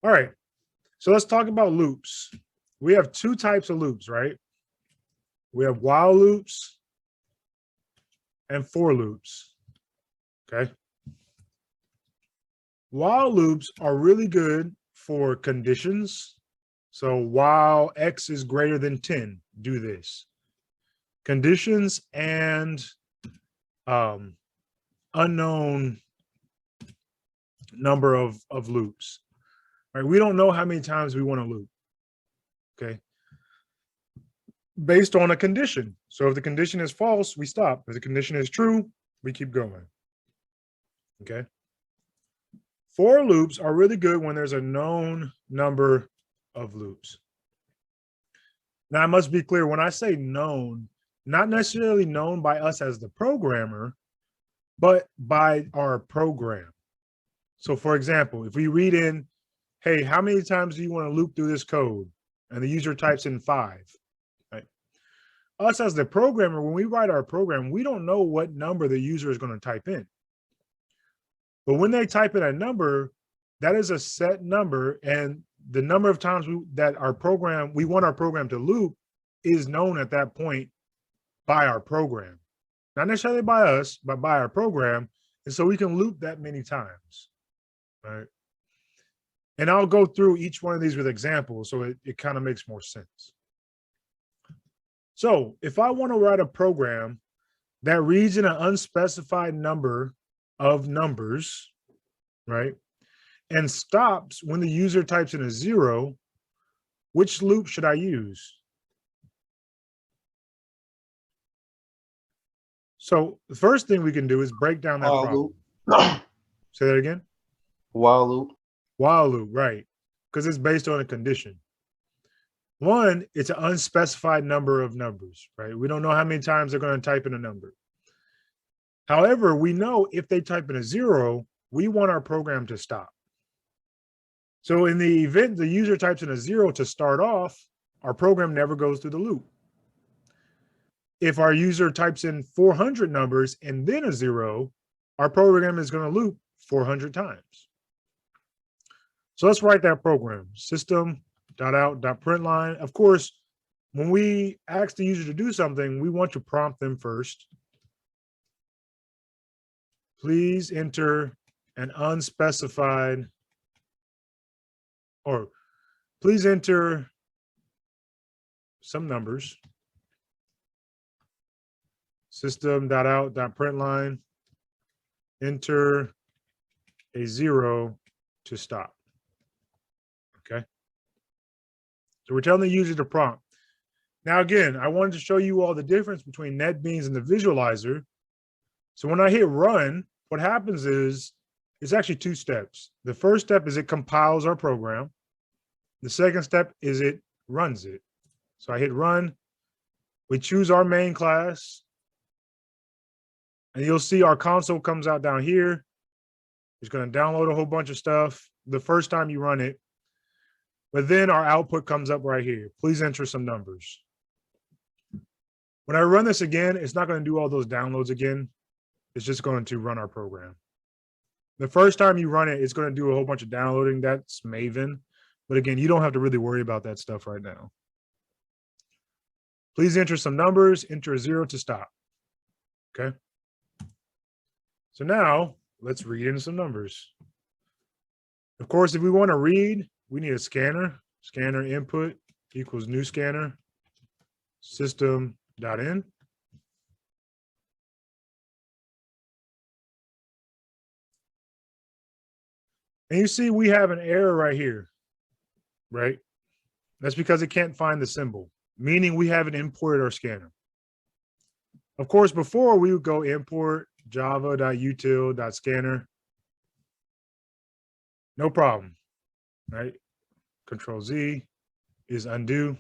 All right. So let's talk about loops. We have two types of loops, right? We have while loops and for loops. Okay. While loops are really good for conditions. So while X is greater than 10, do this. Conditions and unknown number of loops. Right? We don't know how many times we want to loop. Okay. Based on a condition. So if the condition is false, we stop. If the condition is true, we keep going. Okay. For loops are really good when there's a known number of loops. Now, I must be clear, when I say known, not necessarily known by us as the programmer, but by our program. So for example, if we read in, hey, how many times do you want to loop through this code? And the user types in 5, right? Us as the programmer, when we write our program, we don't know what number the user is going to type in. But when they type in a number, that is a set number, and the number of times we want our program to loop is known at that point by our program. Not necessarily by us, but by our program. And so we can loop that many times, right? And I'll go through each one of these with examples so it kind of makes more sense. So if I want to write a program that reads in an unspecified number of numbers, right, and stops when the user types in a 0, which loop should I use? So the first thing we can do is break down that problem. Say that again. While loop. While loop, right? Because it's based on a condition. One, it's an unspecified number of numbers, right? We don't know how many times they're going to type in a number. However, we know if they type in a 0, we want our program to stop. So in the event the user types in a 0 to start off, our program never goes through the loop. If our user types in 400 numbers and then a 0, our program is going to loop 400 times. So let's write that program, system.out.println. Of course, when we ask the user to do something, we want to prompt them first. Please enter an unspecified, or please enter some numbers. System.out.println, enter a 0 to stop. Okay. So we're telling the user to prompt. Now, again, I wanted to show you all the difference between NetBeans and the visualizer. So when I hit run, what happens is it's actually 2 steps. The first step is it compiles our program. The second step is it runs it. So I hit run. We choose our main class. And you'll see our console comes out down here. It's going to download a whole bunch of stuff the first time you run it. But then our output comes up right here. Please enter some numbers. When I run this again, it's not going to do all those downloads again. It's just going to run our program. The first time you run it, it's going to do a whole bunch of downloading. That's Maven. But again, you don't have to really worry about that stuff right now. Please enter some numbers, enter a 0 to stop. Okay. So now let's read in some numbers. Of course, if we want to read, we need a scanner. Scanner input equals new scanner system.in. And you see we have an error right here, right? That's because it can't find the symbol, meaning we haven't imported our scanner. Of course, before we would go import java.util.scanner. No problem, right? Control Z is undo.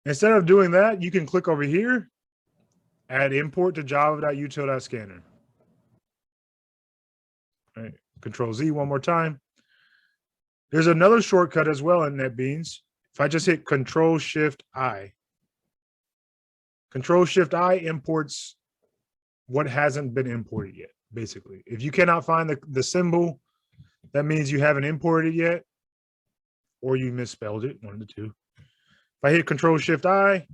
Instead of doing that, you can click over here, add import to java.util.scanner. Right. Control Z one more time. There's another shortcut as well in NetBeans. If I just hit Control Shift I, Control Shift I imports what hasn't been imported yet, basically. If you cannot find the symbol That means you haven't imported it yet, or you misspelled it, one of the two. If I hit Control-Shift-I,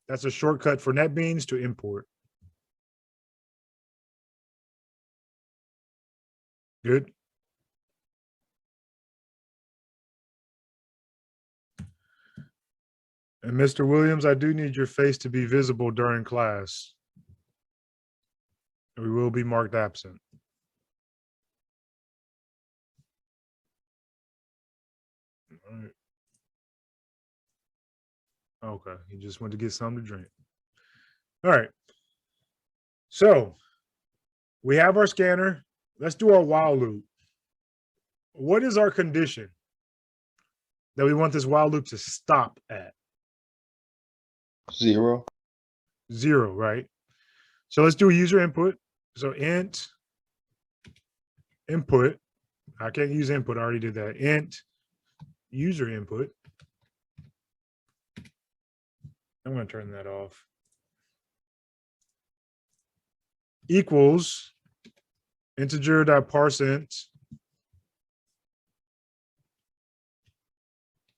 that's a shortcut for NetBeans to import. Good. And Mr. Williams, I do need your face to be visible during class. We will be marked absent. All right. Okay, he just went to get something to drink. All right. So we have our scanner. Let's do our while loop. What is our condition that we want this while loop to stop at? 0. 0, right? So let's do user input. So int input. I can't use input. I already did that. Int user input. I'm going to turn that off. Equals integer.parseInt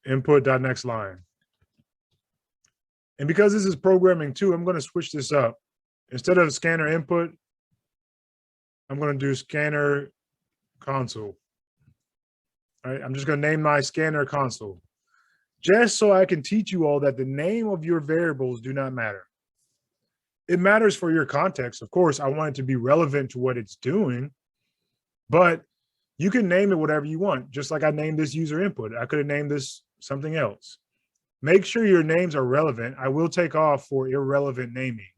input.next line. And because this is programming too, I'm going to switch this up. Instead of scanner input, I'm going to do scanner console. All right, I'm just going to name my scanner console. Just so I can teach you all that the name of your variables do not matter. It matters for your context. Of course, I want it to be relevant to what it's doing, but you can name it whatever you want. Just like I named this user input. I could have named this something else. Make sure your names are relevant. I will take off for irrelevant naming.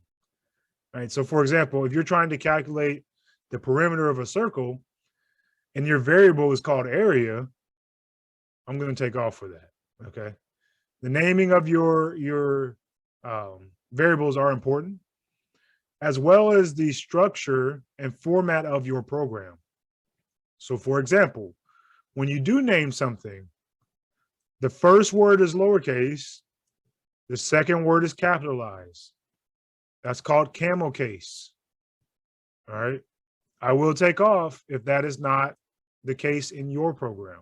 All right, so for example, if you're trying to calculate the perimeter of a circle and your variable is called area, I'm going to take off for that. Okay. The naming of your variables are important, as well as the structure and format of your program. So for example, when you do name something, the first word is lowercase, the second word is capitalized. That's called camel case. All right. I will take off if that is not the case in your program.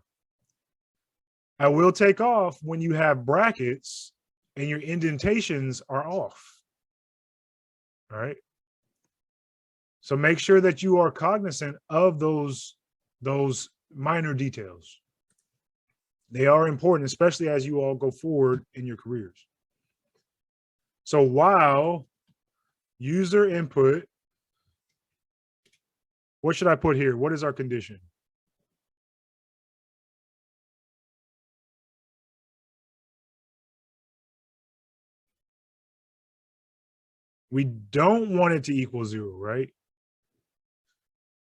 I will take off when you have brackets and your indentations are off. All right. So make sure that you are cognizant of those minor details. They are important, especially as you all go forward in your careers. So while user input, what should I put here? What is our condition? We don't want it to equal 0, right?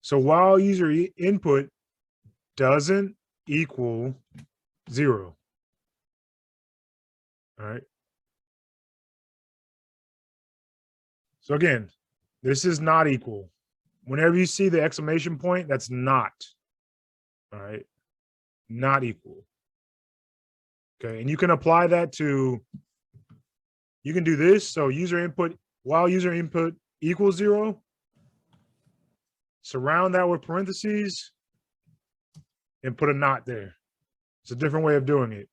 So while user input doesn't equal 0. All right. So again, this is not equal. Whenever you see the exclamation point, that's not. All right. Not equal. Okay. And you can apply that to, you can do this. So user input, while user input equals 0, surround that with parentheses and put a not there. It's a different way of doing it.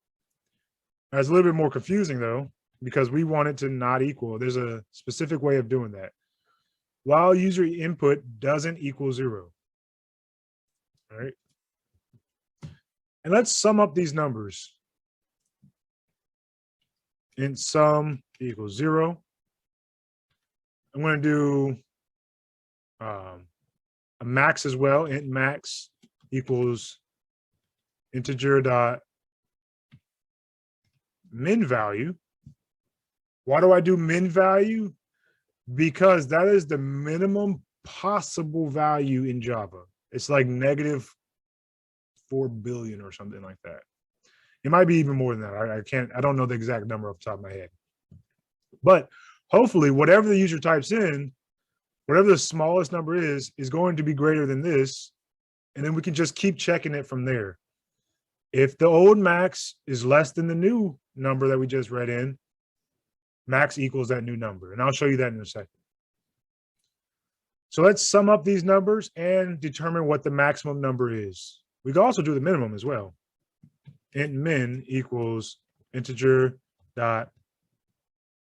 It's a little bit more confusing though, because we want it to not equal. There's a specific way of doing that. While user input doesn't equal 0. All right. And let's sum up these numbers. Int sum equals 0. I'm going to do a max as well. Int max equals integer dot min value. Why do I do min value? Because that is the minimum possible value in Java. It's like -4 billion or something like that. It might be even more than that. I don't know the exact number off the top of my head. But hopefully, whatever the user types in, whatever the smallest number is going to be greater than this. And then we can just keep checking it from there. If the old max is less than the new number that we just read in, max equals that new number. And I'll show you that in a second. So let's sum up these numbers and determine what the maximum number is. We can also do the minimum as well. Int min equals integer dot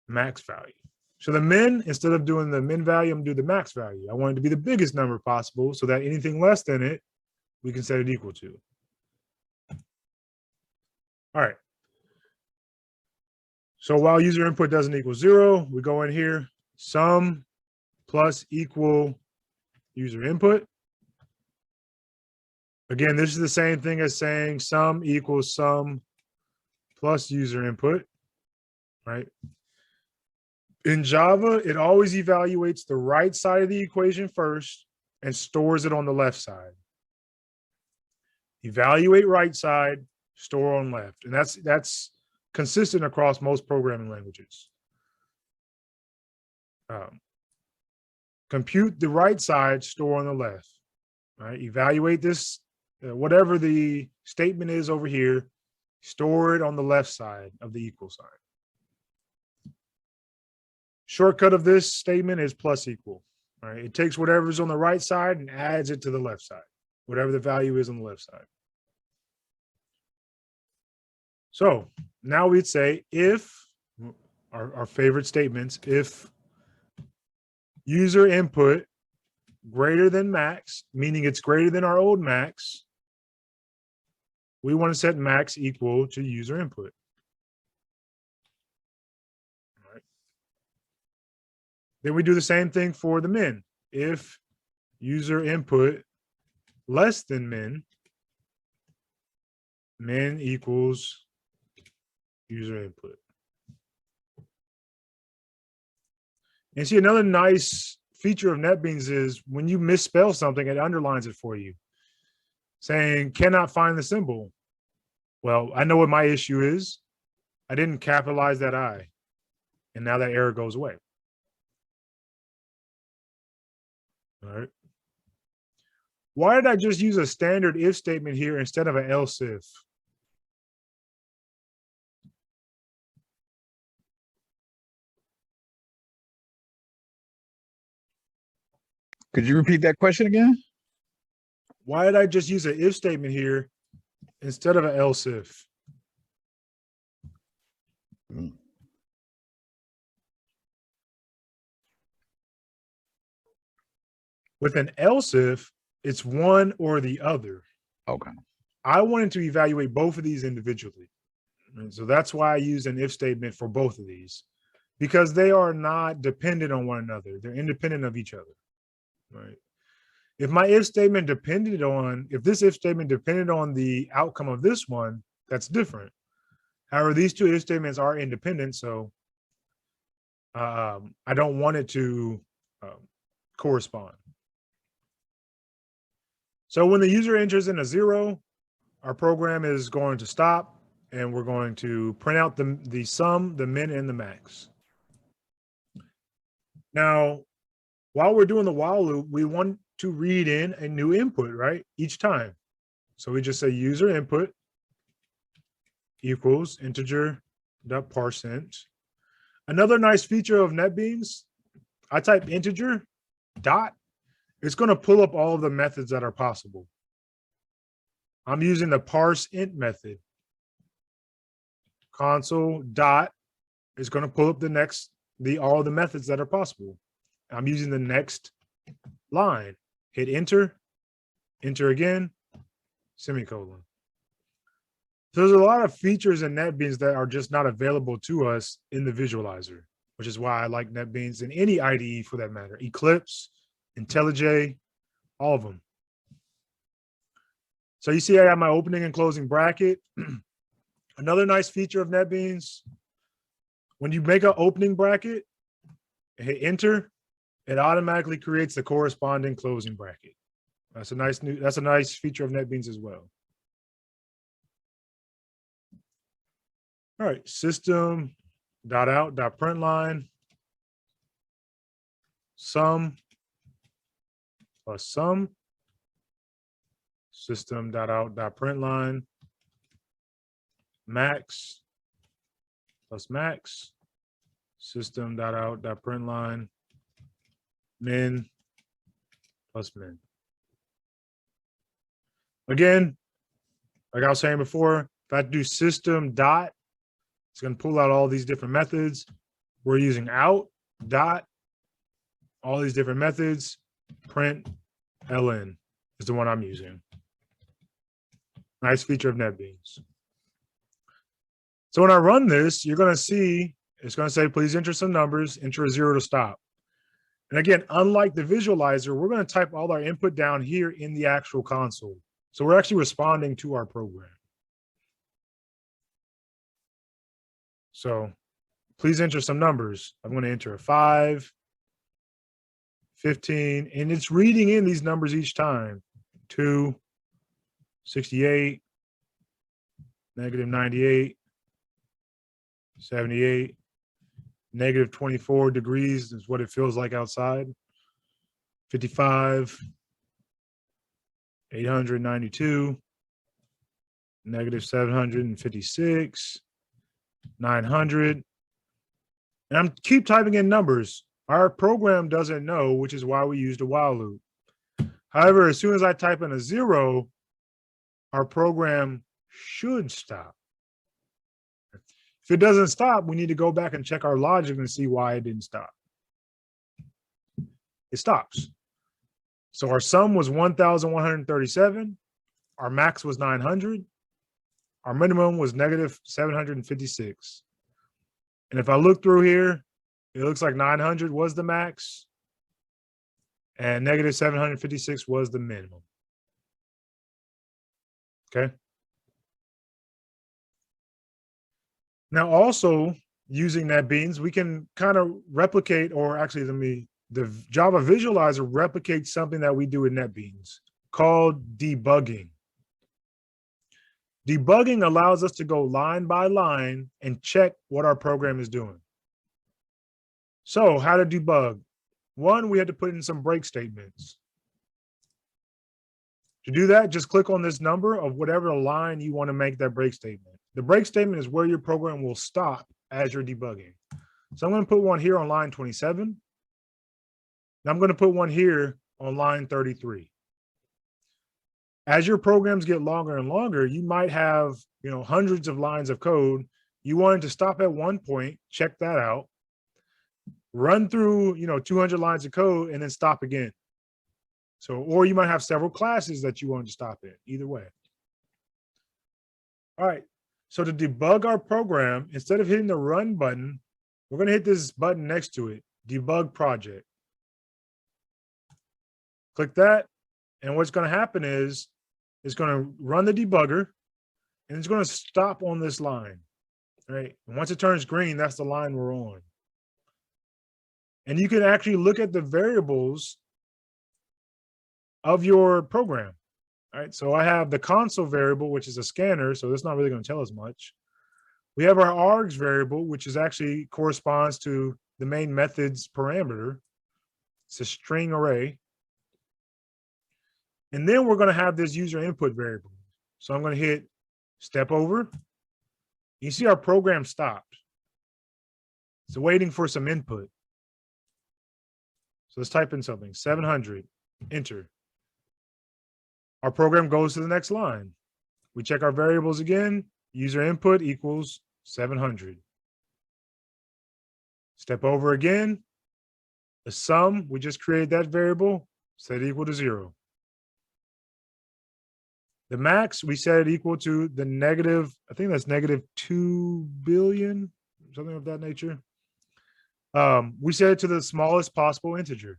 max value. So the min, instead of doing the min value, I'm gonna do the max value. I want it to be the biggest number possible so that anything less than it, we can set it equal to. All right. So while user input doesn't equal 0, we go in here, sum plus equal user input. Again, this is the same thing as saying sum equals sum plus user input, right? In Java, it always evaluates the right side of the equation first and stores it on the left side. Evaluate right side, store on left. And that's consistent across most programming languages. Compute the right side, store on the left, right? Evaluate this, whatever the statement is over here, store it on the left side of the equal sign. Shortcut of this statement is plus equal, right? It takes whatever's on the right side and adds it to the left side, whatever the value is on the left side. So now we'd say if, our favorite statements, if user input greater than max, meaning it's greater than our old max, we want to set max equal to user input. All right. Then we do the same thing for the min. If user input less than min, min equals user input. And see, another nice feature of NetBeans is when you misspell something, it underlines it for you, saying cannot find the symbol. Well, I know what my issue is. I didn't capitalize that I, and now that error goes away. All right. Why did I just use a standard if statement here instead of an else if? Could you repeat that question again? Why did I just use an if statement here instead of an else if? With an else if, it's one or the other. Okay. I wanted to evaluate both of these individually. And so that's why I use an if statement for both of these, because they are not dependent on one another. They're independent of each other, right? If my if statement depended on, if this if statement depended on the outcome of this one, that's different. However, these two if statements are independent, so I don't want it to correspond. So when the user enters in a 0, our program is going to stop and we're going to print out the sum, the min, and the max. Now, while we're doing the while loop, we want to read in a new input, right? Each time. So we just say user input equals integer.parseInt. Another nice feature of NetBeans, I type integer dot, it's going to pull up all of the methods that are possible. I'm using the parseInt method. Console dot is going to pull up all the methods that are possible. I'm using the next line. Hit enter, enter again, semicolon. So there's a lot of features in NetBeans that are just not available to us in the visualizer, which is why I like NetBeans in any IDE for that matter. Eclipse, IntelliJ, all of them. So you see I have my opening and closing bracket. Another nice feature of NetBeans, when you make an opening bracket, hit enter, it automatically creates the corresponding closing bracket. That's a nice feature of NetBeans as well. All right, system.out.println, sum plus sum, system.out.println, max plus max, system.out.println, min plus min. Again, like I was saying before, if I do system dot, it's going to pull out all these different methods. We're using out dot, all these different methods. Print ln is the one I'm using. Nice feature of NetBeans. So when I run this, you're going to see, it's going to say, please enter some numbers, enter a 0 to stop. And again, unlike the visualizer, we're going to type all our input down here in the actual console. So we're actually responding to our program. So please enter some numbers. I'm going to enter a 5, 15, and it's reading in these numbers each time. 2, 68, negative 98, 78, negative 24 degrees is what it feels like outside. 55, 892, negative 756, 900. And I'm keep typing in numbers. Our program doesn't know, which is why we used a while loop. However, as soon as I type in a 0, our program should stop. If it doesn't stop, we need to go back and check our logic and see why it didn't stop. It stops. So our sum was 1,137. Our max was 900. Our minimum was negative 756. And if I look through here, it looks like 900 was the max and negative 756 was the minimum. Okay. Now, also using NetBeans, we can kind of replicate, or actually the Java visualizer replicates something that we do in NetBeans called debugging. Debugging allows us to go line by line and check what our program is doing. So how to debug? One, we had to put in some break statements. To do that, just click on this number of whatever line you want to make that break statement. The break statement is where your program will stop as you're debugging. So I'm going to put one here on line 27. And I'm going to put one here on line 33. As your programs get longer and longer, you might have, hundreds of lines of code. You wanted to stop at one point, check that out, run through, 200 lines of code and then stop again. So, or you might have several classes that you want to stop in, either way. All right, so to debug our program, instead of hitting the run button, we're going to hit this button next to it, debug project. Click that, and what's going to happen is it's going to run the debugger, and it's going to stop on this line, right? And once it turns green, that's the line we're on. And you can actually look at the variables of your program. All right, so I have the console variable, which is a scanner, so that's not really going to tell us much. We have our args variable, which is actually corresponds to the main method's parameter. It's a string array. And then we're going to have this user input variable. So I'm going to hit step over. You see our program stopped. It's waiting for some input. So let's type in something, 700, enter. Our program goes to the next line. We check our variables again. User input equals 700. Step over again. The sum, we just created that variable, set it equal to 0. The max, we set it equal to the negative, I think that's negative 2 billion, something of that nature. We set it to the smallest possible integer.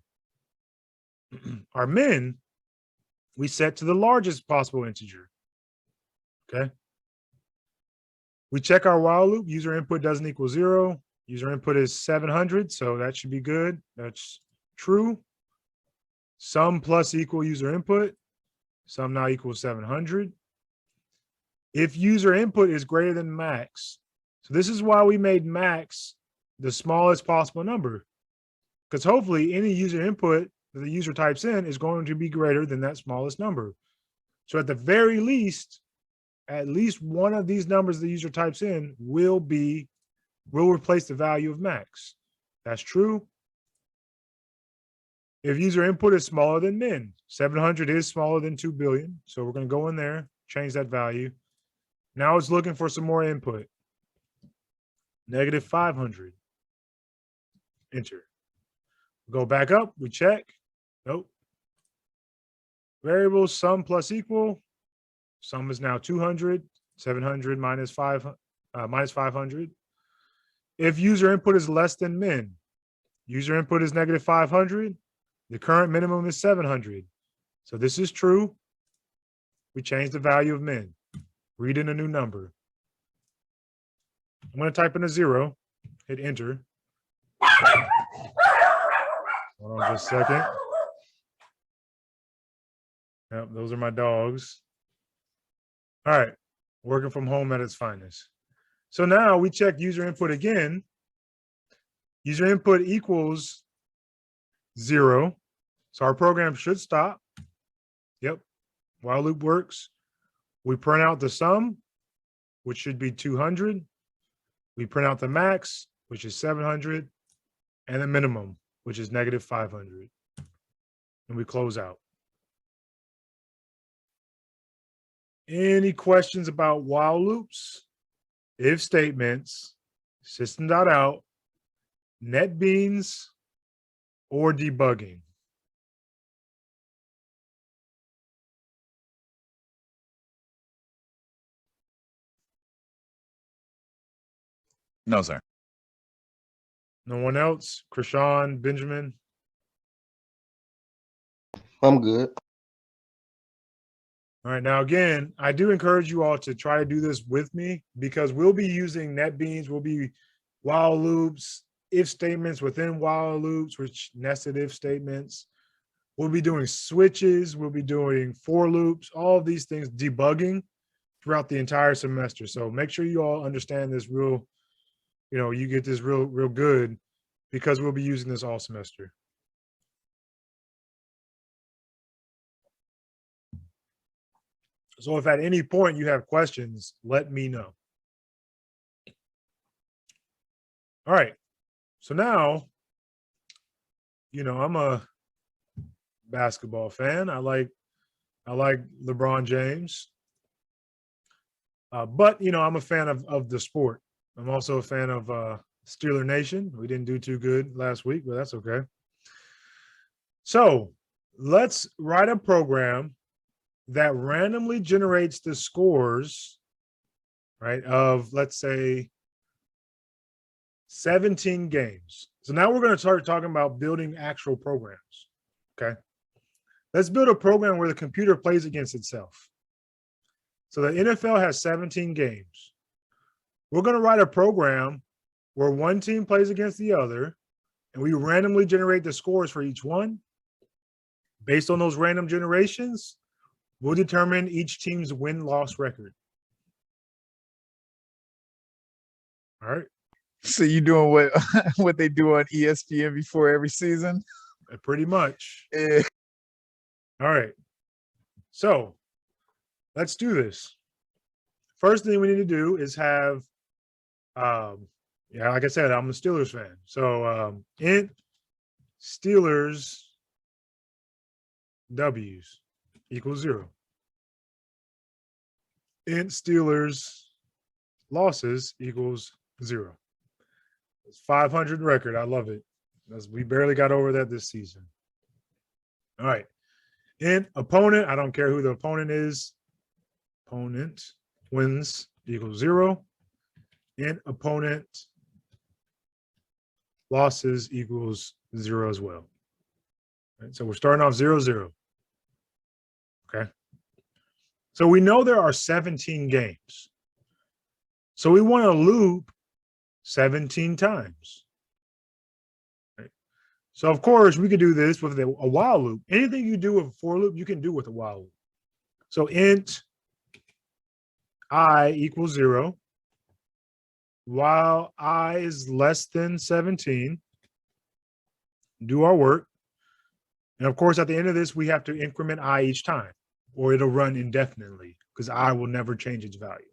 Our min, we set to the largest possible integer. Okay. We check our while loop. User input doesn't equal 0. User input is 700, so that should be good. That's true. Sum plus equal user input. Sum now equals 700. If user input is greater than max, so this is why we made max the smallest possible number, because hopefully any user input that the user types in is going to be greater than that smallest number. So at the very least, at least one of these numbers the user types in will replace the value of max. That's true. If user input is smaller than min, 700 is smaller than 2 billion. So we're going to go in there, change that value. Now it's looking for some more input. Negative 500. Enter. Go back up, we check. Nope. Variable sum plus equal. Sum is now 200, 700 minus 500. If user input is less than min, user input is negative 500. The current minimum is 700. So this is true. We change the value of min. Read in a new number. I'm going to type in a 0, hit enter. Hold on just a second. Yep, those are my dogs. All right, working from home at its finest. So now we check user input again. User input equals 0. So our program should stop. Yep, while loop works. We print out the sum, which should be 200. We print out the max, which is 700, and the minimum, which is negative 500. And we close out. Any questions about while loops, if statements, system.out, NetBeans, or debugging? No, sir. No one else? Krishan, Benjamin? I'm good. All right, now again, I do encourage you all to try to do this with me because we'll be using NetBeans, we'll be while loops, if statements within while loops, which nested if statements. We'll be doing switches, we'll be doing for loops, all of these things, debugging throughout the entire semester. So make sure you all understand this real, you get this real good because we'll be using this all semester. So if at any point you have questions, let me know. All right. So now, I'm a basketball fan. I like LeBron James. But I'm a fan of the sport. I'm also a fan of Steeler Nation. We didn't do too good last week, but that's okay. So let's write a program that randomly generates the scores, right, of, let's say, 17 games. So now we're going to start talking about building actual programs, okay? Let's build a program where the computer plays against itself. So the NFL has 17 games. We're going to write a program where one team plays against the other, and we randomly generate the scores for each one. Based on those random generations, we'll determine each team's win-loss record. All right. So you doing what what they do on ESPN before every season? Pretty much. Yeah. All right. So let's do this. First thing we need to do is have, like I said, I'm a Steelers fan. So int Steelers W's equals 0. Int Steelers losses equals 0. It's 500 record. I love it. We barely got over that this season. All right. Int opponent, I don't care who the opponent is. Opponent wins equals 0. Int opponent losses equals 0 as well. Right, so we're starting off 0, 0. Okay. So we know there are 17 games. So we want to loop 17 times. Right. So of course we could do this with a while loop. Anything you do with a for loop, you can do with a while loop. So int I equals 0. While I is less than 17, do our work. And of course, at the end of this, we have to increment I each time, or it'll run indefinitely because I will never change its value.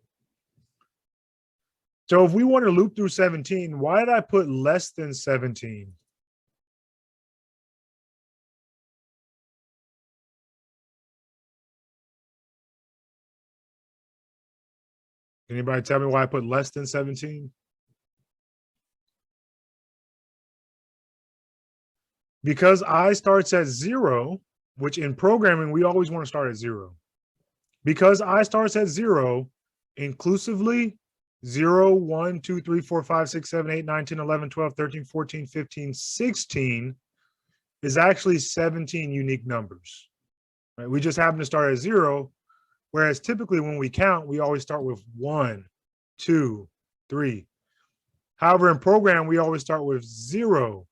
So if we want to loop through 17, why did I put less than 17? Anybody tell me why I put less than 17? Because I starts at 0, which in programming, we always want to start at 0. Because I starts at 0, inclusively 0, 1, 2, 3, 4, 5, 6, 7, 8, 9, 10, 11, 12, 13, 14, 15, 16 is actually 17 unique numbers. Right? We just happen to start at 0, whereas typically when we count, we always start with 1, 2, 3. However, in program, we always start with 0,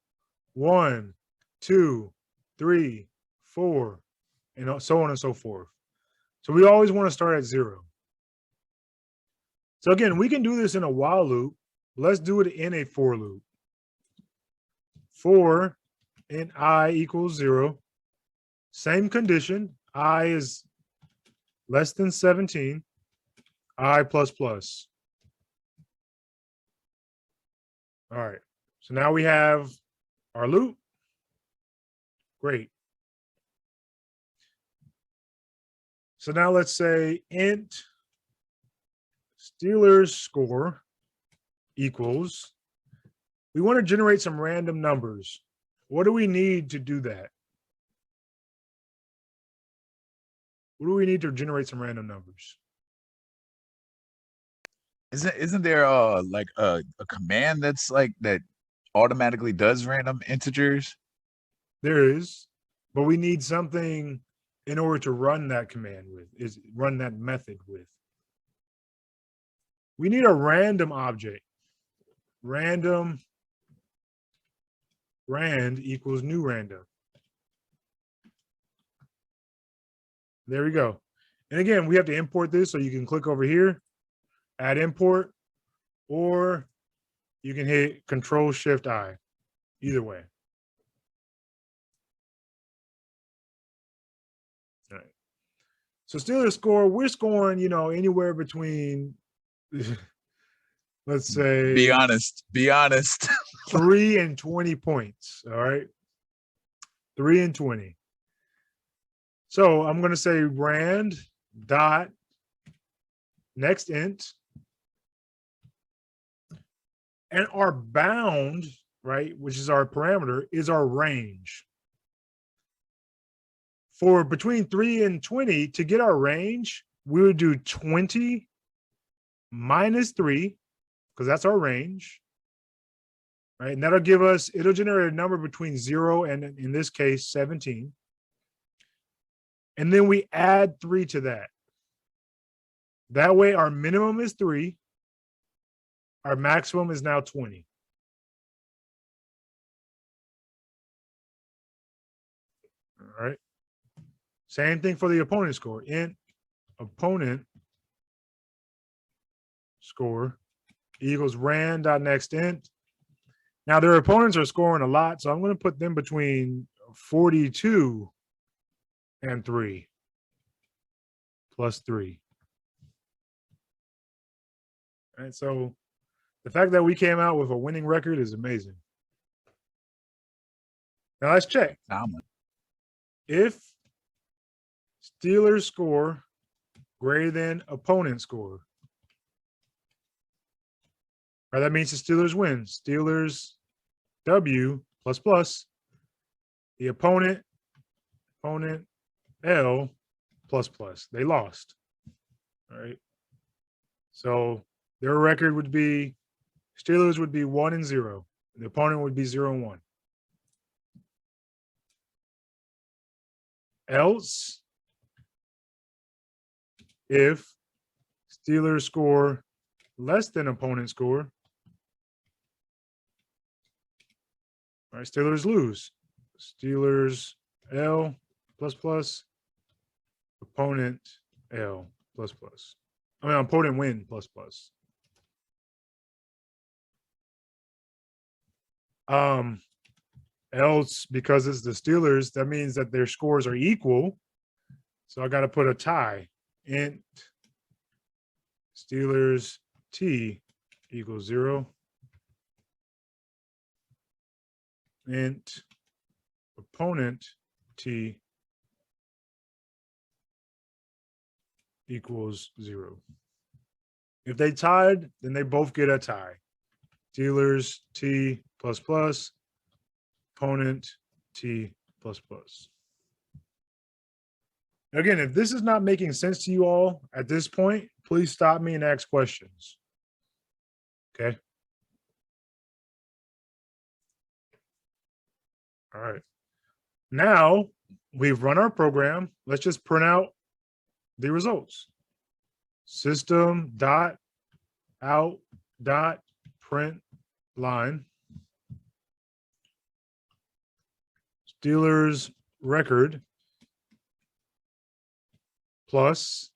1, 2, 3, 4, and so on and so forth. So we always want to start at 0. So again, we can do this in a while loop. Let's do it in a for loop. For in I equals 0. Same condition. I is less than 17. I plus plus. All right. So now we have our loop. Great. So now let's say int Steelers score equals, we want to generate some random numbers. What do we need to do that? What do we need to generate some random numbers? Isn't there like a command that's like that automatically does random integers? There is, but we need something in order to run that command with, is run that method with. We need a random object. Random rand equals new random. There we go. And again, we have to import this, so you can click over here, add import, or you can hit Control-Shift-I, either way. All right. So Steelers score, we're scoring, anywhere between, let's say, Be honest. Be honest. 3 and 20 points. All right. 3 and 20. So I'm going to say rand dot next int. And our bound, right, which is our parameter, is our range. For between 3 and 20, to get our range, we would do 20 minus 3, because that's our range. Right. And that'll give us, it'll generate a number between 0 and, in this case, 17. And then we add 3 to that. That way, our minimum is 3. Our maximum is now 20. All right. Same thing for the opponent score. Int opponent score equals rand.next int. Now their opponents are scoring a lot, so I'm going to put them between 42 and 3 plus 3. And so the fact that we came out with a winning record is amazing. Now let's check. If Steelers score greater than opponent score, right, that means the Steelers win. Steelers W plus plus, the opponent L plus plus. They lost. All right. So their record would be, Steelers would be 1 and 0. The opponent would be 0 and 1. Else, if Steelers score less than opponent score, all right, Steelers lose. Steelers L plus plus, opponent L plus plus. I mean, opponent win plus plus. Else, because it's the Steelers, that means that their scores are equal. So I got to put a tie. Int Steelers T equals 0. Int opponent T equals 0. If they tied, then they both get a tie. Steelers T plus plus, opponent T plus plus. Again, if this is not making sense to you all at this point, please stop me and ask questions. Okay. All right. Now we've run our program. Let's just print out the results. System dot out dot print line. Steelers record plus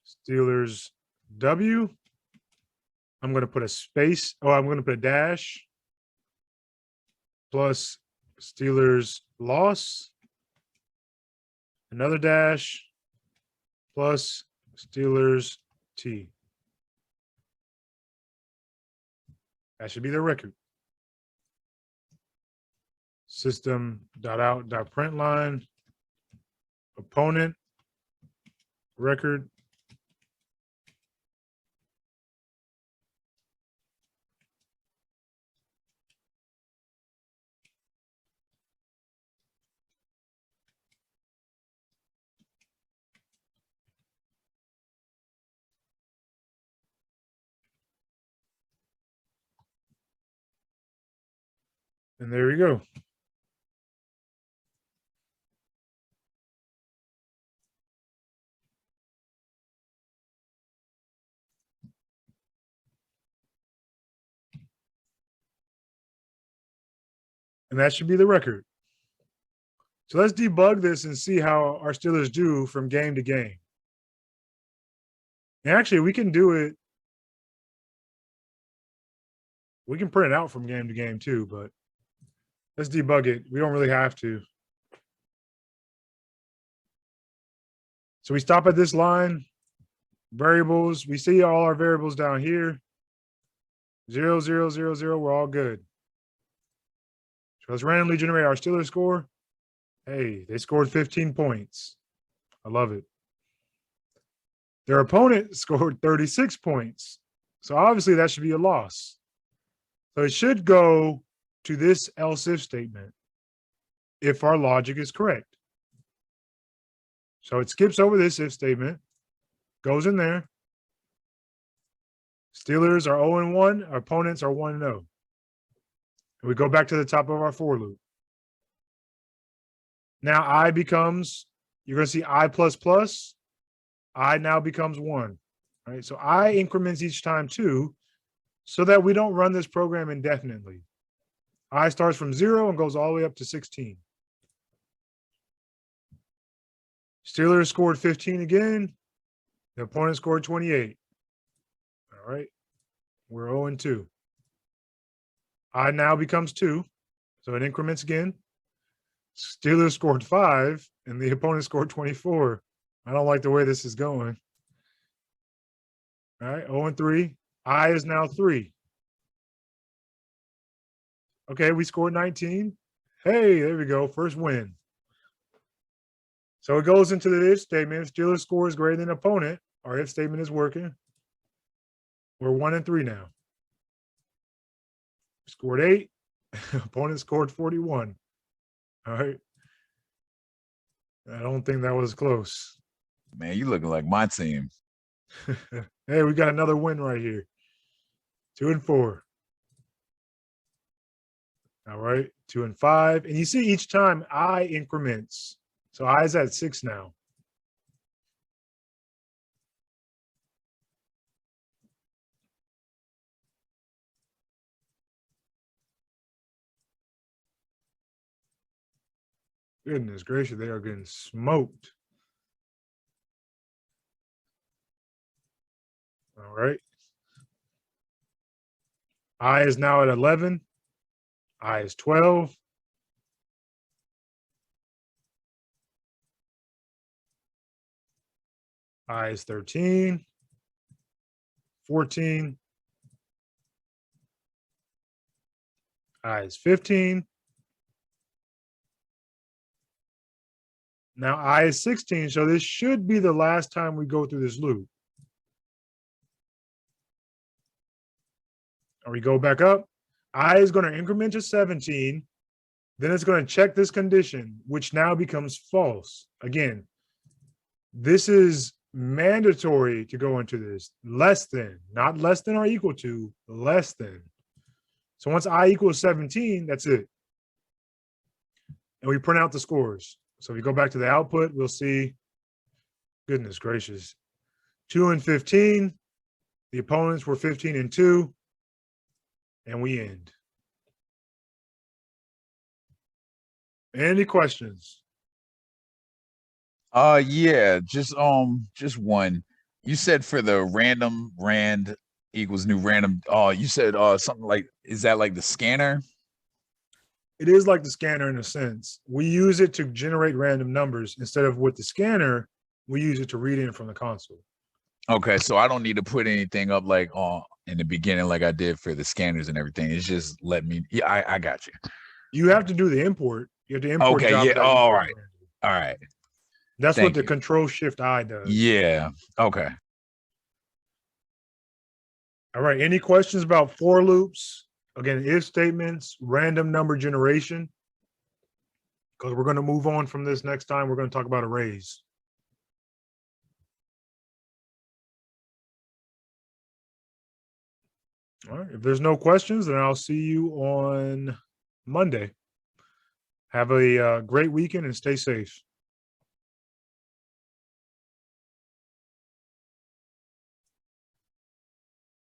Steelers W. I'm going to put a space. Oh, I'm going to put a dash plus Steelers loss. Another dash plus Steelers T. That should be their record. System.out.print line, opponent, record. And there we go. And that should be the record. So let's debug this and see how our Steelers do from game to game. And actually, we can do it. We can print it out from game to game too, but let's debug it. We don't really have to. So we stop at this line, variables. We see all our variables down here. 0, 0, 0, 0, we're all good. So let's randomly generate our Steelers score. Hey, they scored 15 points. I love it. Their opponent scored 36 points. So obviously that should be a loss. So it should go to this else if statement if our logic is correct. So it skips over this if statement, goes in there. Steelers are 0-1, our opponents are 1-0. And we go back to the top of our for loop. Now I becomes, you're going to see I plus plus. I now becomes 1. Right? So I increments each time 2 so that we don't run this program indefinitely. I starts from 0 and goes all the way up to 16. Steelers scored 15 again. The opponent scored 28. All right. We're 0-2. I now becomes 2. So it increments again. Steelers scored 5 and the opponent scored 24. I don't like the way this is going. All right. 0-3. I is now 3. Okay. We scored 19. Hey, there we go. First win. So it goes into the if statement. If Steelers score is greater than opponent, our if statement is working. We're 1-3 now. Scored 8. Opponent scored 41. All right. I don't think that was close. Man, you looking like my team. Hey, we got another win right here. 2-4. All right. 2-5. And you see each time I increments. So I is at 6 now. Goodness gracious, they are getting smoked. All right. I is now at 11. I is 12. I is 13. 14. I is 15. Now I is 16. So this should be the last time we go through this loop. or we go back up, I is going to increment to 17. Then it's going to check this condition, which now becomes false. Again, this is mandatory to go into this. Less than, not less than or equal to, less than. So once I equals 17, that's it. And we print out the scores. So if we go back to the output, we'll see, goodness gracious, 2 and 15. The opponents were 15 and 2. And we end. Any questions? Yeah, just one. You said for the random rand equals new random. You said something like, is that like the scanner? It is like the scanner in a sense. We use it to generate random numbers instead of with the scanner, we use it to read in from the console. Okay, so I don't need to put anything up like in the beginning like I did for the scanners and everything. It's just let me. Yeah, I got you. You have to do the import. You have to import. Okay, yeah. All right. That's Thank what the you. Control-Shift-I does. Yeah. Okay. All right. Any questions about for loops? Again, if statements, random number generation. Because we're going to move on from this next time. We're going to talk about arrays. All right. If there's no questions, then I'll see you on Monday. Have a great weekend and stay safe.